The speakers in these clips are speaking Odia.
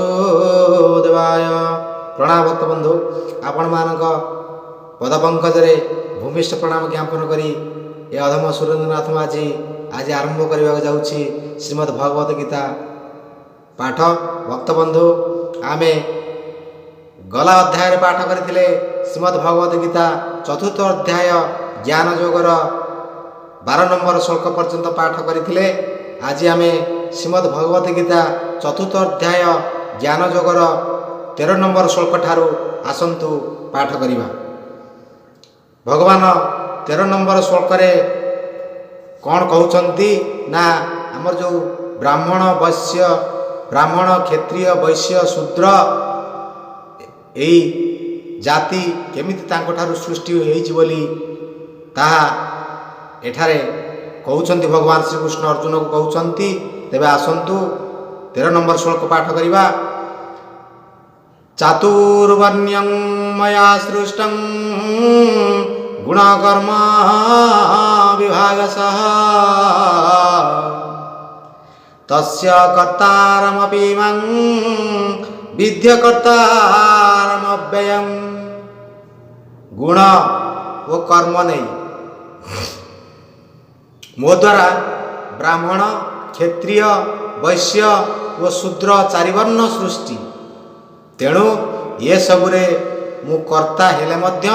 वासुदेवाय। प्रणाम भक्त बंधु, आपण मानक पदपंकजरे भूमिष्ठ प्रणाम ज्ञापन करी ए अधम सुरेन्द्रनाथ माझी आज आरंभ करने जाऊँगी श्रीमद् भगवत गीता पाठ। भक्त बंधु, आमे गला अध्याय पाठ करथिले श्रीमद् भगवत गीता चतुर्थ अध्याय ज्ञान योगर 12 नंबर श्लोक पर्यंत पाठ करथिले। आज आमे श्रीमद् भगवत गीता चतुर्थ अध्याय ज्ञान योगर 13 नंबर श्लोक ठारू आसंतु पाठ करिबा। भगवान 13 नंबर श्लोक रे कौन कहउचंती ना हमर जो ब्राह्मण क्षत्रिय वैश्य शूद्र एई जाति केमिति तांको ठारू सृष्टि होईछि बोली ताहा एठारे कहउचंती भगवान श्री कृष्ण अर्जुन को कहउचंती। तेबे आसंतु 13 नंबर श्लोक पाठ करिबा। चातुर्वर्ण्यं मया सृष्टं गुणकर्म विभागशः तस्य कर्तारमपि मं विद्य कर्तारमव्ययम्। गुण वो कर्म नहीं मो द्वारा ब्राह्मण क्षत्रिय वैश्य वो शूद्र चारिवर्ण सृष्टि, तेणु ये सबुरे मु कर्ता हेले मध्य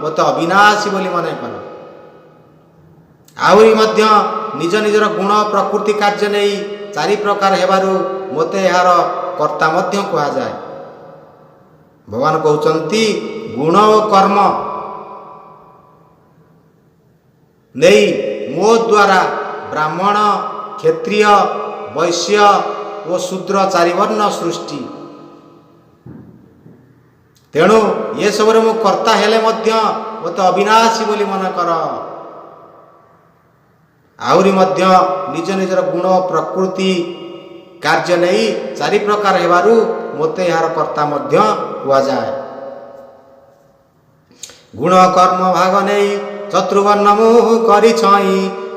मत अविनाशी बोली मन कर। आहरी मध्य निज निजर गुण प्रकृति कार्य नहीं चारि प्रकार हेबारु मते यार कर्ता मध्य कहा जाए। भगवान कहउचंती गुण और कर्म नहीं मो द्वारा ब्राह्मण क्षत्रिय वैश्य और शूद्र चारिवर्ण सृष्टि, तेणु ये सब मु कर्ता हेले मध्य मत अविनाशी बोली मन कर। आहरी मध्य निज निजर गुण प्रकृति कार्य नहीं चारि प्रकार हेबारु मते यार कर्ता मध्य हुआ जाए। गुण कर्म भाग नहीं चतुर्वर्ण मु करि छई,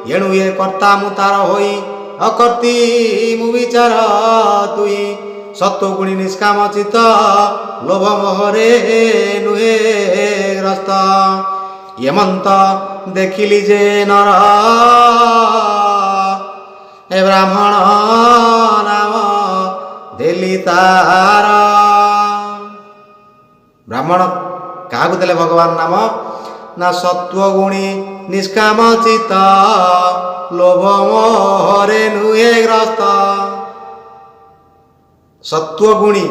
एणु ये कर्ता मु तार होई अकर्ती मु विचार तुई। सत्व गुणी निष्काम चित्त लोभ मोहरे नुहे ग्रस्त, यमंत देखिली जे नर ए ब्राह्मण नाम देली तार। ब्राह्मण क्या देले भगवान नाम ना सत्व गुणी निष्काम चित्त लोभ मोहरे नुहे ग्रस्त। सत्व गुणी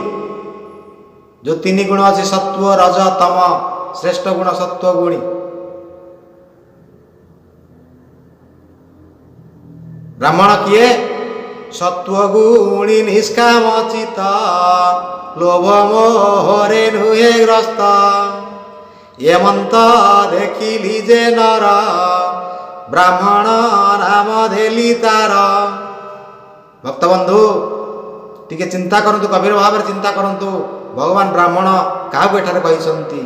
जो 3 गुण अच्छे सत्व रज तम, श्रेष्ठ गुण सत्व गुणी। ब्राह्मण किए सत्व गुणी निष्काम चित्त लोभ मोहरे नुहे ग्रस्त, एमंत देखिली जे नर ब्राह्मण नाम धेली तार। भक्तबंधु टिके चिंता करंतु, गभीर भाव चिंता करंतु भगवान ब्राह्मण क्या कहते।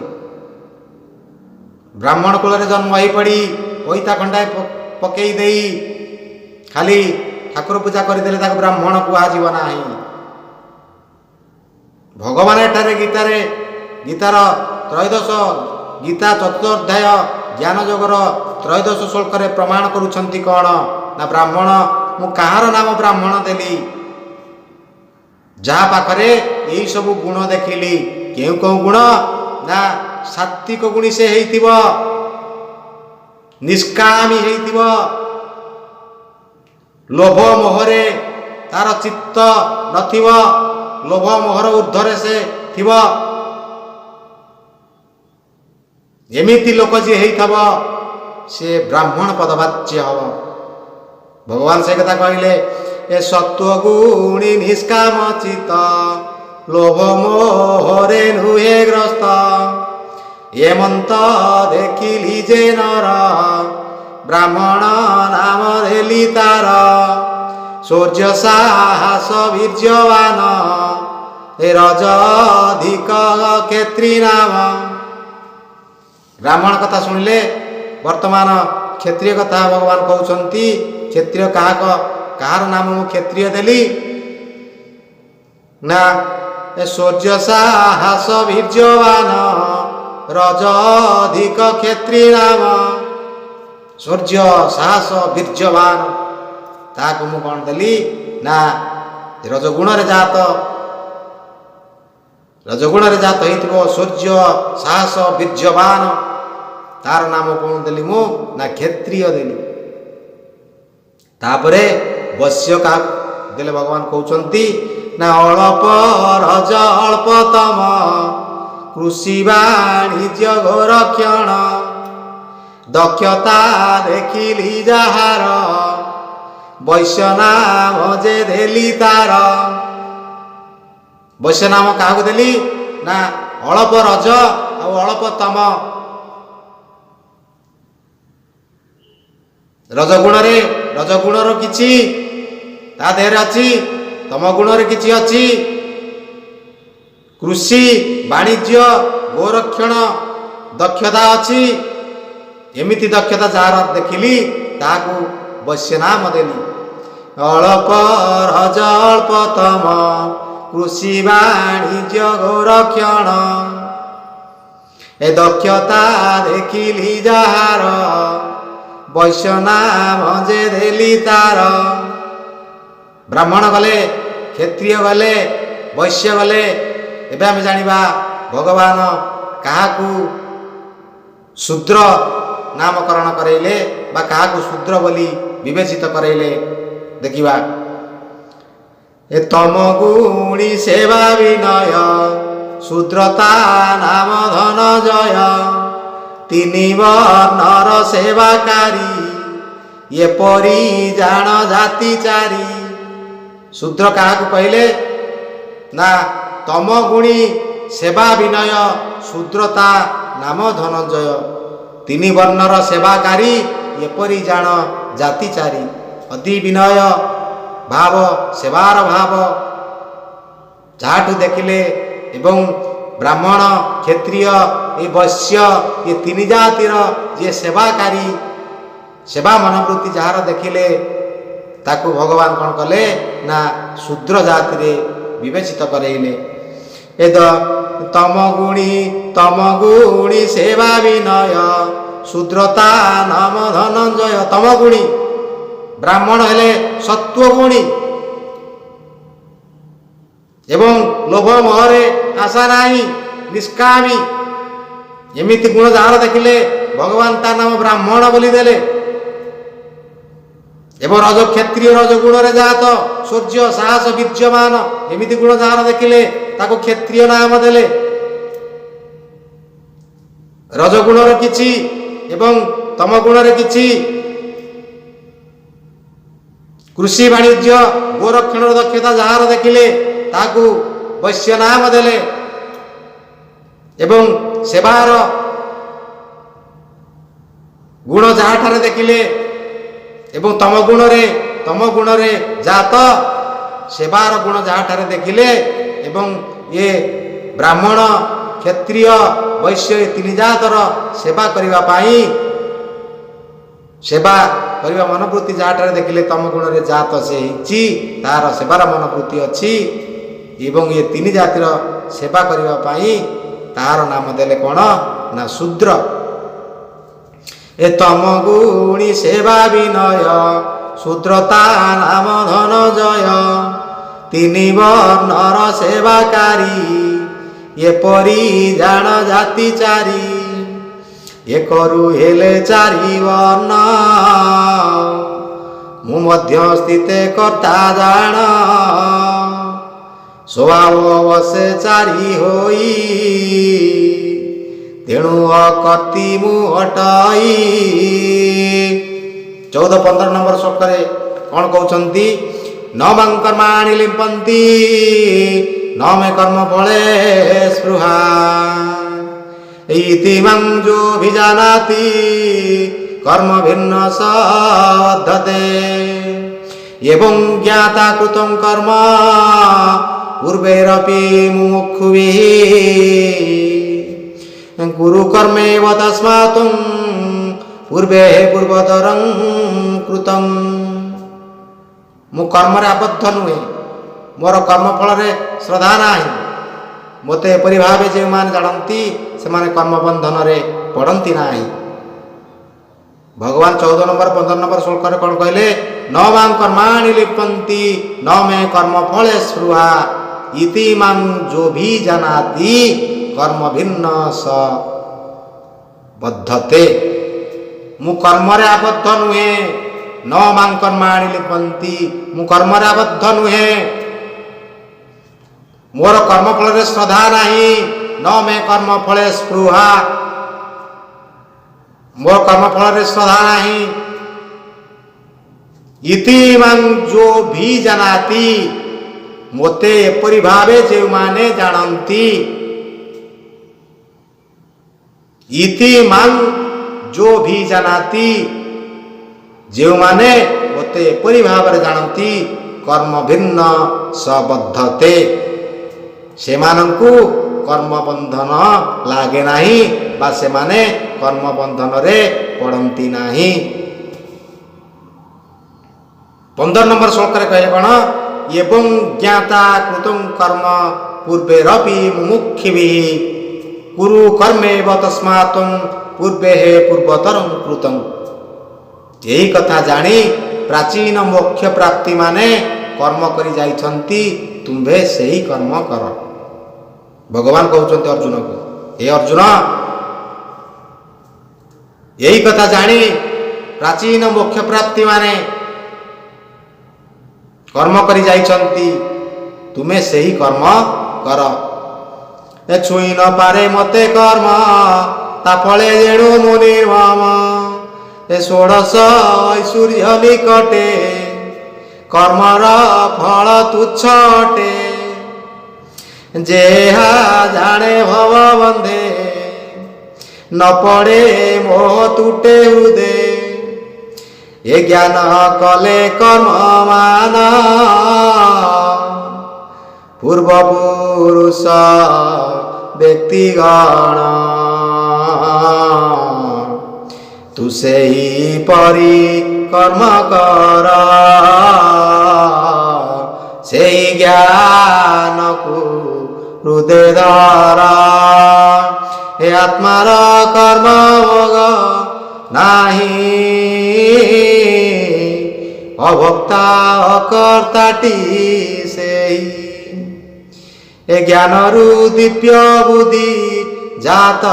ब्राह्मण कुल जन्म हो पड़ी पैता खंडाए पकई दे खाली ठाकुर पूजा करदे ब्राह्मण कहुव ना। भगवान एठारे गीतार त्रयोदश गीता चतुर्थ अध्याय ज्ञान योगर त्रयोदश श्लोक प्रमाण करुछंती कौन ना ब्राह्मण मु कहार नाम ब्राह्मण देली जहाँ पाखरे यही सब गुण देखिली। केउ कौ गुण ना सात्विक गुणी से हेइतिब, निष्कामी हेइतिब, लोभ मोहरे तार चित्त नथिब, लोभ मोहर ऊर्ध्वरे से थिब। एमिति लोक जी हेइथब से ब्राह्मण पदवाच्य हब। भगवान से कथा कहले ए सत्व गुणी निष्काम चित्त लोभ मोहरे नुहे ग्रस्त, एमंत देखिली जे नर ब्राह्मण नाम धेली तार। शौर्य साहस वीर्यवान ए रज अधिक क्षेत्री नाम। ब्राह्मण कथा सुनिले वर्तमान क्षत्रिय कथा भगवान कहउचंती। क्षत्रिय कहार नाम मु क्षत्रिय देली ना ଶୌର୍ଯ୍ୟ ସାହସ ବୀର୍ଯ୍ୟବାନ ରଜ ଅଧିକ କ୍ଷେତ୍ରୀ ନାମ। ଶୌର୍ଯ୍ୟ ସାହସ ବୀର୍ଯ୍ୟବାନ, ତାହାକୁ ମୁଁ କ'ଣ ଦେଲି ନା ରଜଗୁଣରେ ଜାତ, ରଜଗୁଣରେ ଜାତ ହେଇଥିବ ଶୌର୍ଯ୍ୟ ସାହସ ବୀର୍ଯ୍ୟବାନ, ତାର ନାମ କ'ଣ ଦେଲି ମୁଁ ନା କ୍ଷତ୍ରିୟ ଦେଲି। ତାପରେ ବୈଶ୍ୟ କାହାକୁ ଦେଲେ ଭଗବାନ କହୁଛନ୍ତି ନା ଅଳପ ରଜ ଅଳ୍ପତମ କୃଷି ବାଣିଜ୍ୟ ଗୋରକ୍ଷଣ ଦକ୍ଷତା ଦେଖିଲି ଯାହାର ବୈଶ୍ୟ ନାମ ଯେ ଦେଲି ତାର। ବୈଶ୍ୟ ନାମ କାହାକୁ ଦେଲି ନା ଅଳପ ରଜ ଆଉ ଅଳ୍ପତମ। ରଜଗୁଣରେ ରଜଗୁଣର କିଛି ତା ଦେହରେ ଅଛି, ତମ ଗୁଣରେ କିଛି ଅଛି। କୃଷି ବାଣିଜ୍ୟ ଗୋରକ୍ଷଣ ଦକ୍ଷତା ଅଛି। ଏମିତି ଦକ୍ଷତା ଯାହାର ଦେଖିଲି ତାହାକୁ ବୈଶ୍ୟ ନାମ ଦେଲି। ଅଳପ ରଜ ଅଳ୍ପତମ କୃଷି ବାଣିଜ୍ୟ ଗୋରକ୍ଷଣ ଏ ଦକ୍ଷତା ଦେଖିଲି ଯାହାର ବୈଶ୍ୟ ନାମ ଯେ ଦେଲି ତାର। ବ୍ରାହ୍ମଣ ଗଲେ, କ୍ଷତ୍ରିୟ ଗଲେ, ବୈଶ୍ୟ ଗଲେ। ଏବେ ଆମେ ଜାଣିବା ଭଗବାନ କାହାକୁ ଶୂଦ୍ର ନାମକରଣ କରାଇଲେ ବା କାହାକୁ ଶୂଦ୍ର ବୋଲି ବିବେଚିତ କରାଇଲେ ଦେଖିବା। ଏ ତମ ଗୁଣୀ ସେବା ବିନୟ ଶୂଦ୍ରତା ନାମ ଧନଜୟ ତିନି ବର୍ଣ୍ଣର ସେବାକାରୀ ଏପରି ଜାଣ ଜାତି ଚାରି। ଶୂଦ୍ର କାହାକୁ କହିଲେ ନା ତମ ଗୁଣୀ ସେବା ବିନୟ ଶୂଦ୍ରତା ନାମ ଧନଞ୍ଜୟ ତିନି ବର୍ଣ୍ଣର ସେବାକାରୀ ଏପରି ଜାଣ ଜାତି ଚାରି। ଅତି ବିନୟ ଭାବ, ସେବାର ଭାବ ଯାହାଠୁ ଦେଖିଲେ ଏବଂ ବ୍ରାହ୍ମଣ କ୍ଷତ୍ରିୟ ଏ ବୈଶ୍ୟ ଏ ତିନି ଜାତିର ଯିଏ ସେବାକାରୀ, ସେବା ମନୋବୃତ୍ତି ଯାହାର ଦେଖିଲେ ତାକୁ ଭଗବାନ କ'ଣ କଲେ ନା ଶୂଦ୍ର ଜାତିରେ ବିବେଚିତ କରାଇଲେ। ଏ ତମ ଗୁଣୀ ସେବା ବିନୟ ଶୂଦ୍ରତା ନାମ ଧନଞ୍ଜୟ। ତମ ଗୁଣୀ ବ୍ରାହ୍ମଣ ହେଲେ ସତ୍ୱଗୁଣୀ ଏବଂ ଲୋଭ ମୋହରେ ଆଶା ନାହିଁ, ନିଷ୍କାମୀ। ଏମିତି ଗୁଣ ଯାହାର ଦେଖିଲେ ଭଗବାନ ତା ନାମ ବ୍ରାହ୍ମଣ ବୋଲି ଦେଲେ। ଏବଂ ରଜ କ୍ଷତ୍ରିୟ ରଜଗୁଣରେ ଜାତ ଶୌର୍ଯ୍ୟ ସାହସ ବୀର୍ଯ୍ୟମାନ ଏମିତି ଗୁଣ ଯାହାର ଦେଖିଲେ ତାକୁ କ୍ଷତ୍ରିୟ ନାମ ଦେଲେ। ରଜଗୁଣର କିଛି ଏବଂ ତମ ଗୁଣରେ କିଛି କୃଷି ବାଣିଜ୍ୟ ଗୋରକ୍ଷଣର ଦକ୍ଷତା ଯାହାର ଦେଖିଲେ ତାହାକୁ ବୈଶ୍ୟ ନାମ ଦେଲେ। ଏବଂ ସେବାର ଗୁଣ ଯାହାଠାରେ ଦେଖିଲେ ଏବଂ ତମ ଗୁଣରେ ଜାତ ସେବାର ଗୁଣ ଯାହାଠାରେ ଦେଖିଲେ ଏବଂ ଏ ବ୍ରାହ୍ମଣ କ୍ଷତ୍ରିୟ ବୈଶ୍ୟ ତିନି ଜାତର ସେବା କରିବା ପାଇଁ ସେବା କରିବା ମନୋବୃତ୍ତି ଯାହାଠାରେ ଦେଖିଲେ ତମ ଗୁଣରେ ଜାତ ସେ ହେଇଛି, ତାହାର ସେବାର ମନୋବୃତ୍ତି ଅଛି ଏବଂ ଏ ତିନି ଜାତିର ସେବା କରିବା ପାଇଁ ତାହାର ନାମ ଦେଲେ କ'ଣ ନା ଶୂଦ୍ର। ଏ ତମ ଗୁଣୀ ସେବା ବିନୟ ଶୂଦ୍ରତା ନାମ ଧନଜୟ ତିନି ବର୍ଣ୍ଣର ସେବାକାରୀ ଏପରି ଜାଣ ଜାତି ଚାରି। ଏକରୁ ହେଲେ ଚାରି ବର୍ଣ୍ଣ ମୁଁ ମଧ୍ୟ ସ୍ଥିତେ କର୍ତ୍ତା ଜାଣ ସ୍ୱଭାବ ବସେ ଚାରି ହୋଇ ତେଣୁ ଅକର୍ତ୍ତି ମୁଁ ଅଟଇ। 14-15 ନମ୍ବର ଶ୍ଲୋକରେ କ'ଣ କହୁଛନ୍ତି? ନ ମାଂ କର୍ମାଣି ଲିମ୍ପନ୍ତି ନ ମେ କର୍ମ ଫଳେ ସ୍ପୃହା ଇତି ମାଂ ଯୋ ଭିଜାନାତି କର୍ମ ଭିନ୍ନ ସଦ୍ଧତେ ଏବଂ ଜ୍ଞାତା କୃତଂ କର୍ମ ପୂର୍ବେରପି ମୁମୁକ୍ଷୁଭିଃ ଗୁରୁ କର୍ମେବ ତସ୍ମାତ୍ ପୂର୍ବେ ପୂର୍ବତରଂ କୃତଂ। ମୁଁ କର୍ମରେ ଆବଦ୍ଧ ନୁହେଁ, ମୋର କର୍ମଫଳରେ ଶ୍ରଦ୍ଧା ନାହିଁ, ମୋତେ ଏପରି ଭାବେ ଯେଉଁମାନେ ଜାଣନ୍ତି ସେମାନେ କର୍ମବନ୍ଧନ ରେ ପଡ଼ନ୍ତି ନାହିଁ। ଭଗବାନ 14 ନମ୍ବର 15 ନମ୍ବର ଶ୍ଲୋକରେ କ'ଣ କହିଲେ? ନ ମାଂ କର୍ମାଣି ଲିପନ୍ତି ନ ମେ କର୍ମ ଫଳେ ସ୍ପୃହା ଇତି ମାଂ ଯୋ ଭି ଜାନାତି କର୍ମ ଭିନ୍ନ ସ ବଦ୍ଧତେ। ମୁଁ କର୍ମରେ ଆବଦ୍ଧ ନୁହେଁ। ନ ମାଂ କର୍ମାଣି ଲିପନ୍ତି, ମୁଁ କର୍ମରେ ଆବଦ୍ଧ ନୁହେଁ, ମୋର କର୍ମ ଫଳରେ ଶ୍ରଦ୍ଧା ନାହିଁ। ନ ମେ କର୍ମ ଫଳେ ସ୍ପୃହା, ମୋର କର୍ମ ଫଳରେ ଶ୍ରଦ୍ଧା ନାହିଁ। ଇତି ମାଂ ଯୋ ଭି ଜାନାତି, ମୋତେ ଏପରି ଭାବେ ଯେଉଁମାନେ ଜାଣନ୍ତି। ଇତି ମାଂ ଯୋ ଭି ଜାନାତି, ଯେଉଁମାନେ ମୋତେ ଏପରି ଭାବରେ ଜାଣନ୍ତି। କର୍ମ ଭିନ୍ନ ସବଦ୍ଧତେ, ସେମାନଙ୍କୁ କର୍ମବନ୍ଧନ ଲାଗେ ନାହିଁ ବା ସେମାନେ କର୍ମବନ୍ଧନରେ ପଡ଼ନ୍ତି ନାହିଁ। 15 ନମ୍ବର ଶ୍ଲୋକରେ କହିଲେ କ'ଣ? ଏବଂ ଜ୍ଞାତା କୃତଂ କର୍ମ ପୂର୍ବେରପି ମୁମୁକ୍ଷିଭିଃ କୁରୁ କର୍ମେବ ତସ୍ମାତ୍ ପୂର୍ବେ ହେ ପୂର୍ବତରଂ କୃତଂ। ଏହି କଥା ଜାଣି ପ୍ରାଚୀନ ମୋକ୍ଷ ପ୍ରାପ୍ତି ମାନେ କର୍ମ କରି ଯାଇଛନ୍ତି, ତୁମ୍ଭେ ସେହି କର୍ମ କର। ଭଗବାନ କହୁଛନ୍ତି ଅର୍ଜୁନକୁ, ହେ ଅର୍ଜୁନ, ଏହି କଥା ଜାଣି ପ୍ରାଚୀନ ମୋକ୍ଷ ପ୍ରାପ୍ତି ମାନେ କର୍ମ କରି ଯାଇଛନ୍ତି, ତୁମେ ସେହି କର୍ମ କର। ଏ ଛୁଇଁ ନ ପାରେ ମୋତେ କର୍ମ, ତା ଫଳେ ଯେଣୁ ମୁଁ ନିର୍ମମ। ଏ ଷୋଡ଼ଶ ଐଶ୍ୱର୍ଯ୍ୟ ନିକଟେ, କର୍ମର ଫଳ ତୁଚ୍ଛ ଅଟେ। ଯେହା ଜାଣେ ଭବ ବନ୍ଧେ, ନ ପଡ଼େ ମୋହ ତୁଟେ ହୃଦେ। ଏ ଜ୍ଞାନ କଲେ କର୍ମମାନ, ପୂର୍ବପୁରୁଷ ବ୍ୟକ୍ତିଗଣ। ତୁ ସେହିପରି କର୍ମ କର, ସେହି ଜ୍ଞାନକୁ ହୃଦେ ଧର। ଏ ଆତ୍ମାର କର୍ମ ଭୋଗ ନାହିଁ, ଅଭୋକ୍ତା ଅକର୍ତ୍ତାଟି ସେହି। ଏ ଜ୍ଞାନରୁ ଦିବ୍ୟ ବୁଦ୍ଧି ଜାତ,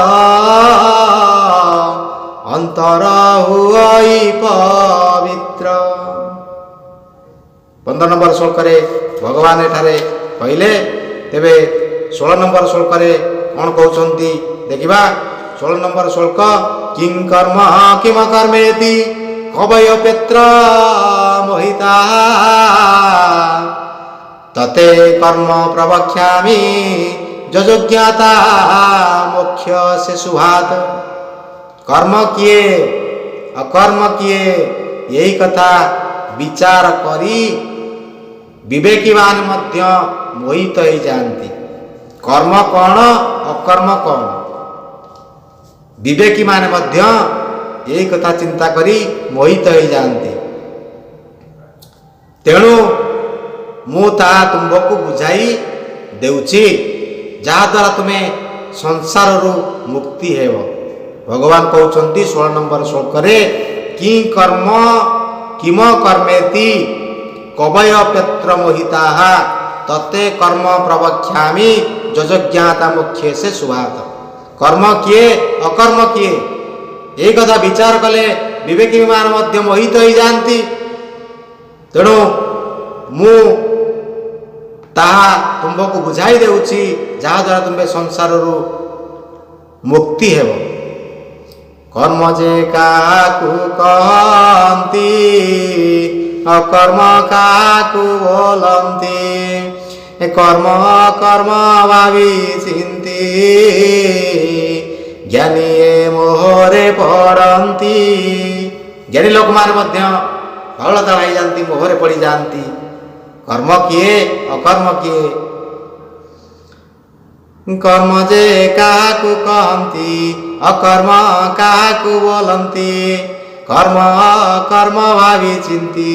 ଅନ୍ତର ହୁଇ ପବିତ୍ର। 15 ନମ୍ବର ଶ୍ଲୋକରେ ଭଗବାନ ଏଠାରେ କହିଲେ। ତେବେ 16 ନମ୍ବର ଶ୍ଲୋକରେ କ'ଣ କହୁଛନ୍ତି ଦେଖିବା। 16 ନମ୍ବର ଶ୍ଲୋକ, କିଂ କର୍ମ କିମ କର୍ମେତି କବୟ ପେତ୍ର ମୋହିତା ତତେ କର୍ମ ପ୍ରବକ୍ଷ୍ୟାମି ଯଜଜ୍ଞାତା ମୋକ୍ଷ ସେ ସୁଭାତ। କର୍ମ କିଏ ଅକର୍ମ କିଏ, ଏହି କଥା ବିଚାର କରି ବିବେକୀମାନେ ମଧ୍ୟ ମୋହିତ ହୋଇଯାଆନ୍ତି। କର୍ମ କ'ଣ ଅକର୍ମ କ'ଣ, ବିବେକୀମାନେ ମଧ୍ୟ ଏହି କଥା ଚିନ୍ତା କରି ମୋହିତ ହୋଇଯାଆନ୍ତି। ତେଣୁ ମୁଁ ତାହା ତୁମ୍ଭକୁ ବୁଝାଇ ଦେଉଛି, ଯାହାଦ୍ୱାରା ତୁମେ ସଂସାରରୁ ମୁକ୍ତି ହେବ। ଭଗବାନ କହୁଛନ୍ତି 16 ନମ୍ବର ଶ୍ଲୋକରେ, କି କର୍ମ କିମ କର୍ମେତି କବୟ ପେତ୍ର ମୋହିତା ତତେ କର୍ମ ପ୍ରବକ୍ଷ୍ୟାମି ଯଜଜ୍ଞାତା ମୋକ୍ଷେ ସେ ସୁଭାତ। କର୍ମ କିଏ ଅକର୍ମ କିଏ, ଏହି କଥା ବିଚାର କଲେ ବିବେକୀମାନେ ମଧ୍ୟ ମୋହିତ ହୋଇଯାଆନ୍ତି। ତେଣୁ ମୁଁ ତାହା ତୁମ୍ଭକୁ ବୁଝାଇ ଦେଉଛି, ଯାହାଦ୍ୱାରା ତୁମେ ସଂସାରରୁ ମୁକ୍ତି ହେବ। କର୍ମ ଯେ କାହାକୁ କହନ୍ତି, ଅକର୍ମ କାହାକୁ ବୋଲନ୍ତି। କର୍ମ କର୍ମ ଭାବି ଚିନ୍ତି, ଜ୍ଞାନୀ ଏ ମୋହରେ ପଡ଼ନ୍ତି। ଜ୍ଞାନୀ ଲୋକମାନେ ମଧ୍ୟ ବାଉଳତା ହେଇଯାନ୍ତି, ମୋହରେ ପଡ଼ିଯାଆନ୍ତି। କର୍ମ କିଏ ଅକର୍ମ କିଏ, କର୍ମ ଯେ କାହାକୁ କହନ୍ତି, ଅକର୍ମ କାହାକୁ ବୋଲନ୍ତି। କର୍ମ କର୍ମ ଭାବି ଚିନ୍ତି,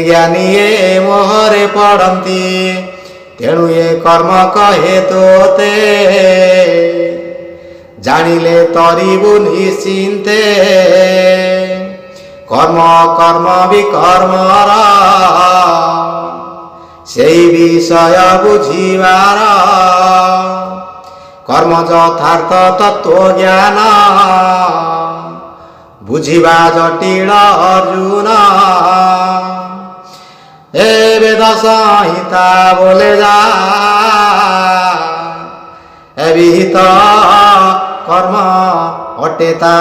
ଜ୍ଞାନୀ ଏ ମୋହରେ ପଡ଼ନ୍ତି। तेणु ए कर्म कहे तोते जानिले तरिबु निश्चिन्ते कर्म कर्म विकर्मर सेई विषय बुझिबार कर्म यथार्थ तत्व ज्ञान बुझिबा जटिल अर्जुन ए वेद संहिता बोले जा ए विहित कर्म अटेता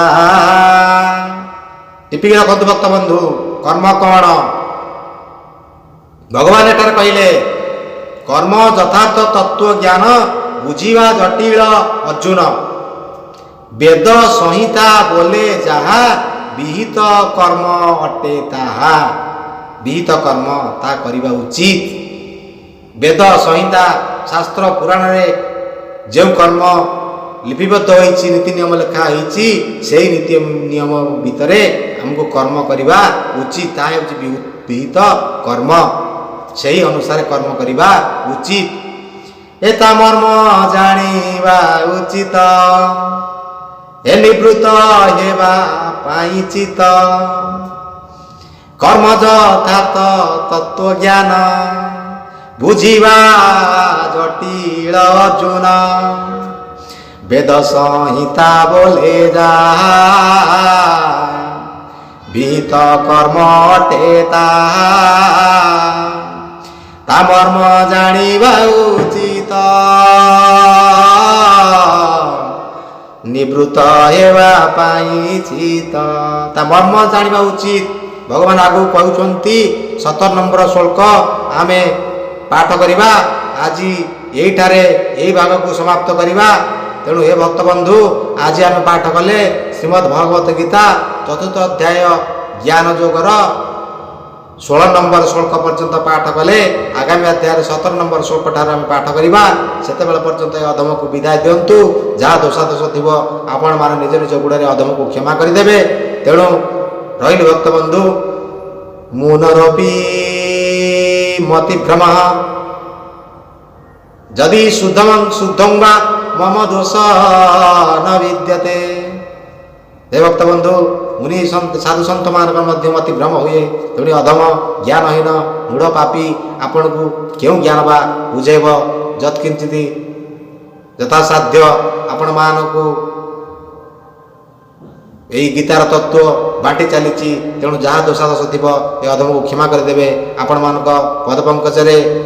टिपिक रखु भक्त बंधु कर्म कौन भगवान एटार कहले कर्म यथार्थ तत्व ज्ञान बुझिबा जटिल अर्जुन वेद संहिता बोले जहा विहित कर्म अटे ताहा विहित कर्म ता करिबा उचित वेद संहिता शास्त्र पुराण रे जो कर्म लिपिबद्ध होइछि नीति नियम लिखा होइछि सेही नीति नियम भितरे हमको कर्म करिबा उचित ता हेउछि विहित कर्म सेही अनुसार कर्म करिबा उचित एता मर्म जानिबा उचित ए निवृत्त हेबा पाई चित कर्म यथार्थ तत्व ज्ञान बुझिबा जटिल अर्जुन वेद संहिता बोले जा विहित कर्म अटे ता मर्म जानिबा उचित निवृत्त हेबा पाई चित ता मर्म जानिबा उचित भगवान आगु कहउछंती 17 नंबर श्लोक आमे पाठ करिबा आज एठारे एई भाग को समाप्त करिबा तेणु हे भक्त बंधु आज आमे पाठ कले श्रीमद् भगवत गीता चतुर्थ अध्याय ज्ञान योगर 16 नंबर श्लोक पर्यंत पाठ कले आगामी अध्याय 17 नंबर श्लोक ठार आमे पाठ करिबा सेते बेल पर्यंत अधम को विदाय दियंतु जहाँ दोषा दोष थिबो आपण माने निज निज गुड़े अधम को क्षमा करदेवे तेणु रहिल भक्त बंधु मुनरपि मति भ्रम जदि शुद्धं वा मम दोष न विद्यते हे भक्त बंधु मुनि साधु सन्त मान मति भ्रम हुए तेणु अधम ज्ञानहीन मूढ़ पापी आपण को क्यों ज्ञान बा बुझेब जत्किंचित यथासाध्य आपण मान को यही गीतार तत्व बांटी चली तेणु जहाँ दोषादोष थी ये अधम को क्षमा करदेवे आपण मान पद पंकज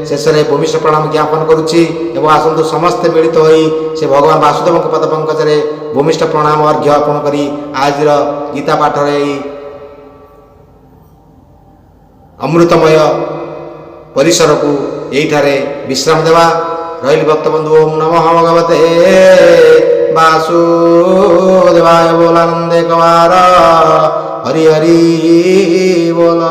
शेष में भूमिष्ठ प्रणाम ज्ञापन करुच्ची आसतु समस्ते मिलित हो से भगवान वासुदेव पद पंकज भूमिष्ठ प्रणाम अर्घ्य अर्पण करी आज गीता पाठ अमृतमय परिसर को यही विश्राम देवा रही भक्त बंधु ओम नमः भगवते वासुदेवाय बोलानंदे कवार हरि हरि बोल।